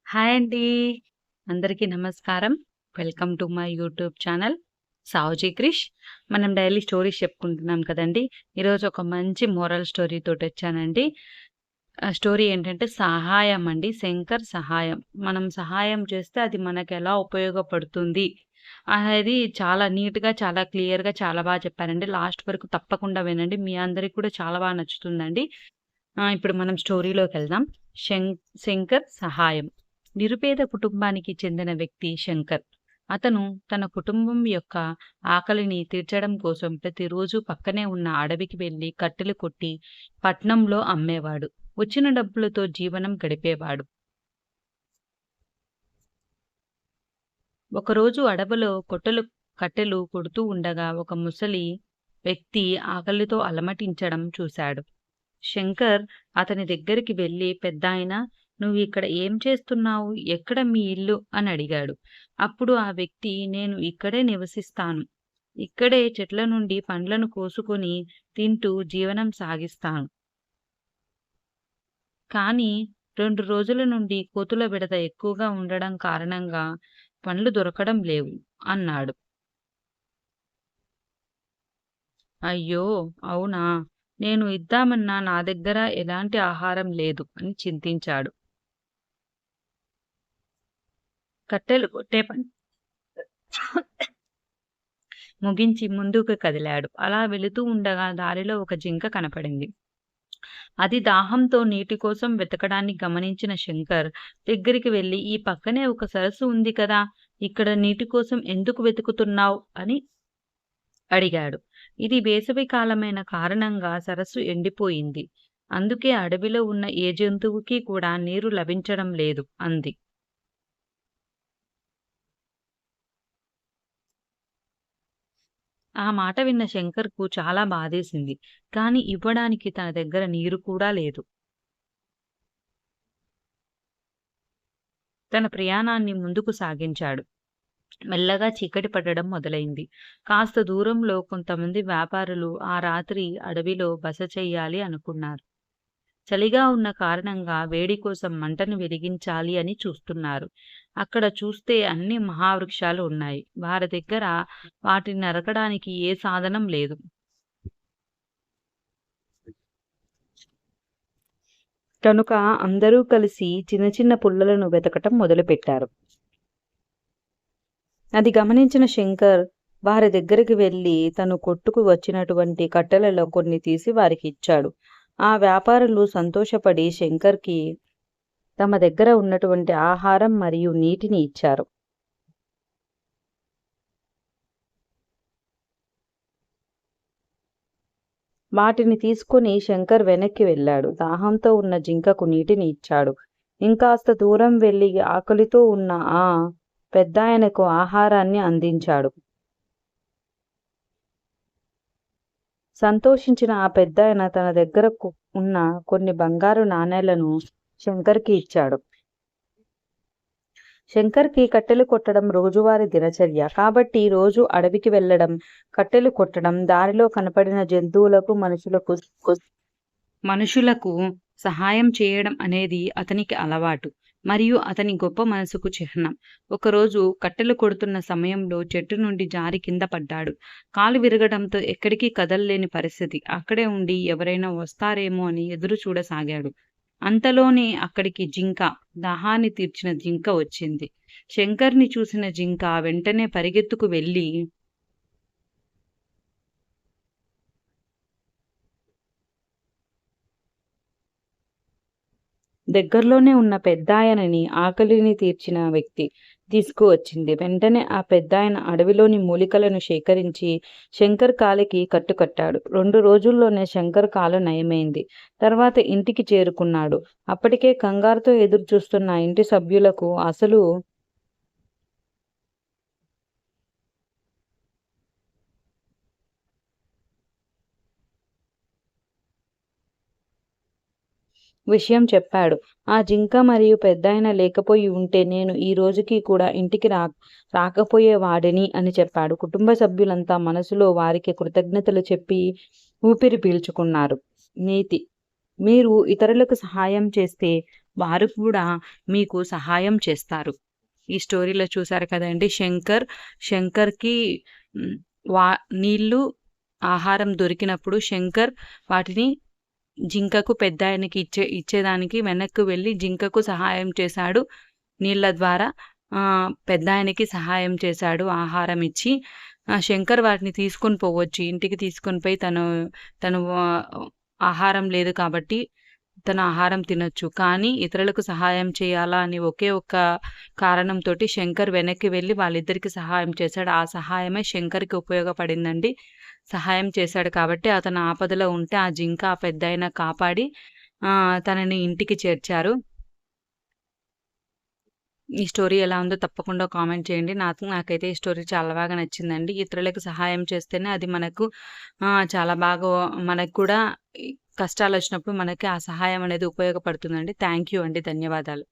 Hi అండి. అందరికీ నమస్కారం. Welcome to my YouTube channel Savuji Krish. మనం డైలీ స్టోరీస్ చెప్పుకుంటున్నాం కదండీ! ఈరోజు ఒక మంచి మోరల్ స్టోరీ తోటొచ్చానండి. స్టోరీ ఏంటంటే సహాయం అండి. శంకర్ సహాయం. మనం సహాయం చేస్తే అది మనకెలా ఉపయోగపడుతుంది అనేది చాలా నీట్‌గా, చాలా క్లియర్‌గా చాలా చెప్పారండి. లాస్ట్ వరకు తప్పకుండా వినండి. మీ అందరికి కూడా చాలా నచ్చుతుందండి. ఇప్పుడు మనం స్టోరీలోకెళ్దాం. శం శంకర్ సహాయం. నిరుపేద కుటుంబానికి చెందిన వ్యక్తి శంకర్. అతను తన కుటుంబం యొక్క ఆకలిని తీర్చడం కోసం ప్రతిరోజు పక్కనే ఉన్న అడవికి వెళ్లి కట్టెలు కొట్టి పట్నంలో అమ్మేవాడు. వచ్చిన డబ్బులతో జీవనం గడిపేవాడు. ఒకరోజు అడవిలో కట్టెలు కొడుతూ ఉండగా ఒక ముసలి వ్యక్తి ఆకలితో అలమటించడం చూశాడు. శంకర్ అతని దగ్గరికి వెళ్లి, "పెద్దాయనా, నువ్విక్కడ ఏం చేస్తున్నావు? ఎక్కడ మీ ఇల్లు?" అని అడిగాడు. అప్పుడు ఆ వ్యక్తి, "నేను ఇక్కడే నివసిస్తాను. ఇక్కడే చెట్ల నుండి పండ్లను కోసుకొని తింటూ జీవనం సాగిస్తాను. కానీ 2 రోజుల నుండి కోతుల బెడద ఎక్కువగా ఉండడం కారణంగా పండ్లు దొరకడం లేవు" అన్నాడు. "అయ్యో! అవునా? నేను ఇద్దామన్నా నా దగ్గర ఎలాంటి ఆహారం లేదు" అని చింతించాడు. కట్టెలు కొట్టే పని ముగించి ముందుకు కదిలాడు. అలా వెళుతూ ఉండగా దారిలో ఒక జింక కనపడింది. అది దాహంతో నీటి కోసం వెతకడాన్ని గమనించిన శంకర్ దగ్గరికి వెళ్లి, "ఈ పక్కనే ఒక సరస్సు ఉంది కదా! ఇక్కడ నీటి కోసం ఎందుకు వెతుకుతున్నావ్?" అని అడిగాడు. ఇది వేసవి కాలమైన కారణంగా సరస్సు ఎండిపోయింది. అందుకే అడవిలో ఉన్న ఏ జంతువుకి కూడా నీరు లభించడం లేదు అంది. ఆ మాట విన్న శంకర్‌కు చాలా బాధేసింది. కానీ ఇవ్వడానికి తన దగ్గర నీరు కూడా లేదు. తన ప్రయాణాన్ని ముందుకు సాగించాడు. మెల్లగా చీకటి పడడం మొదలైంది. కాస్త దూరంలో కొంతమంది వ్యాపారులు ఆ రాత్రి అడవిలో బస చెయ్యాలి అనుకున్నారు. చలిగా ఉన్న కారణంగా వేడి కోసం మంటను వెలిగించాలి అని చూస్తున్నారు. అక్కడ చూస్తే అన్ని మహావృక్షాలు ఉన్నాయి. వారి దగ్గర వాటిని నరకడానికి ఏ సాధనం లేదు. కనుక అందరూ కలిసి చిన్న చిన్న పుల్లలను వెతకటం మొదలుపెట్టారు. అది గమనించిన శంకర్ వారి దగ్గరికి వెళ్లి తను కొట్టుకు వచ్చినటువంటి కట్టెలలో కొన్ని తీసి వారికి ఇచ్చాడు. ఆ వ్యాపారులు సంతోషపడి శంకర్‌కి తమ దగ్గర ఉన్నటువంటి ఆహారం మరియు నీటిని ఇచ్చారు. వాటిని తీసుకుని శంకర్ వెనక్కి వెళ్ళాడు. దాహంతో ఉన్న జింకకు నీటిని ఇచ్చాడు. ఇంకాస్త దూరం వెళ్లి ఆకలితో ఉన్న ఆ పెద్దాయనకు ఆహారాన్ని అందించాడు. సంతోషించిన ఆ పెద్దాయన తన దగ్గర ఉన్న కొన్ని బంగారు నాణేలను శంకర్‌కి ఇచ్చాడు. శంకర్‌కి కట్టెలు కొట్టడం రోజువారీ దినచర్య. కాబట్టి రోజు అడవికి వెళ్లడం, కట్టెలు కొట్టడం, దారిలో కనపడిన జంతువులకు, మనుషులకు సహాయం చేయడం అనేది అతనికి అలవాటు. మరియు అతని గొప్ప మనసుకు చిహ్నం. ఒకరోజు కట్టెలు కొడుతున్న సమయంలో చెట్టు నుండి జారి కింద పడ్డాడు. కాలు విరగడంతో ఎక్కడికి కదలలేని పరిస్థితి. అక్కడే ఉండి ఎవరైనా వస్తారేమో అని ఎదురు చూడసాగాడు. అంతలోనే అక్కడికి దాహాన్ని తీర్చిన జింక వచ్చింది. శంకర్‌ని చూసిన జింక వెంటనే పరిగెత్తుకు వెళ్లి దగ్గరలోనే ఉన్న పెద్దాయనని, ఆకలిని తీర్చిన వ్యక్తి తీసుకువచ్చింది. వెంటనే ఆ పెద్దాయన అడవిలోని మూలికలను సేకరించి శంకర్ కాలికి కట్టుకట్టాడు. 2 రోజుల్లోనే శంకర్ కాలు నయమైంది. తర్వాత ఇంటికి చేరుకున్నాడు. అప్పటికే కంగారుతో ఎదురుచూస్తున్న ఇంటి సభ్యులకు అసలు విషయం చెప్పాడు. ఆ జింక మరియు పెద్దాయన లేకపోయి ఉంటే నేను ఈ రోజుకి కూడా ఇంటికి రాకపోయేవాడిని అని చెప్పాడు. కుటుంబ సభ్యులంతా మనసులో వారికి కృతజ్ఞతలు చెప్పి ఊపిరి పీల్చుకున్నారు. నీతి: మీరు ఇతరులకు సహాయం చేస్తే వారు కూడా మీకు సహాయం చేస్తారు. ఈ స్టోరీలో చూసారు కదండీ! శంకర్‌కి హ్మ్, వా నీళ్ళు, ఆహారం దొరికినప్పుడు శంకర్ వాటిని జింకకు పెద్దాయనకి ఇచ్చేదానికి వెనక్కి వెళ్లి జింకకు సహాయం చేశాడు. నీళ్ళ ద్వారా పెద్దాయనకి సహాయం చేశాడు ఆహారం ఇచ్చి. శంకర్ వాటిని తీసుకొని పోవచ్చు. ఇంటికి తీసుకొని పోయి తను ఆహారం లేదు కాబట్టి తను ఆహారం తినొచ్చు. కానీ ఇతరులకు సహాయం చేయాలా అని ఒకే ఒక్క కారణంతోటి శంకర్ వెనక్కి వెళ్లి వాళ్ళిద్దరికీ సహాయం చేశాడు. ఆ సహాయమే శంకర్‌కి ఉపయోగపడిందండి. సహాయం చేశాడు కాబట్టి అతను ఆపదలో ఉంటే ఆ జింక ఆ పెద్దాయన కాపాడి తనని ఇంటికి చేర్చారు. ఈ స్టోరీ ఎలా ఉందో తప్పకుండా కామెంట్ చేయండి. నాకైతే ఈ స్టోరీ చాలా బాగా నచ్చిందండి. ఇతరులకు సహాయం చేస్తేనే అది మనకు చాలా బాగా మనకు కూడా కష్టాలొచ్చినప్పుడు మనకి ఆ సహాయం అనేది ఉపయోగపడుతుందండి. థ్యాంక్ యూ అండి. ధన్యవాదాలు.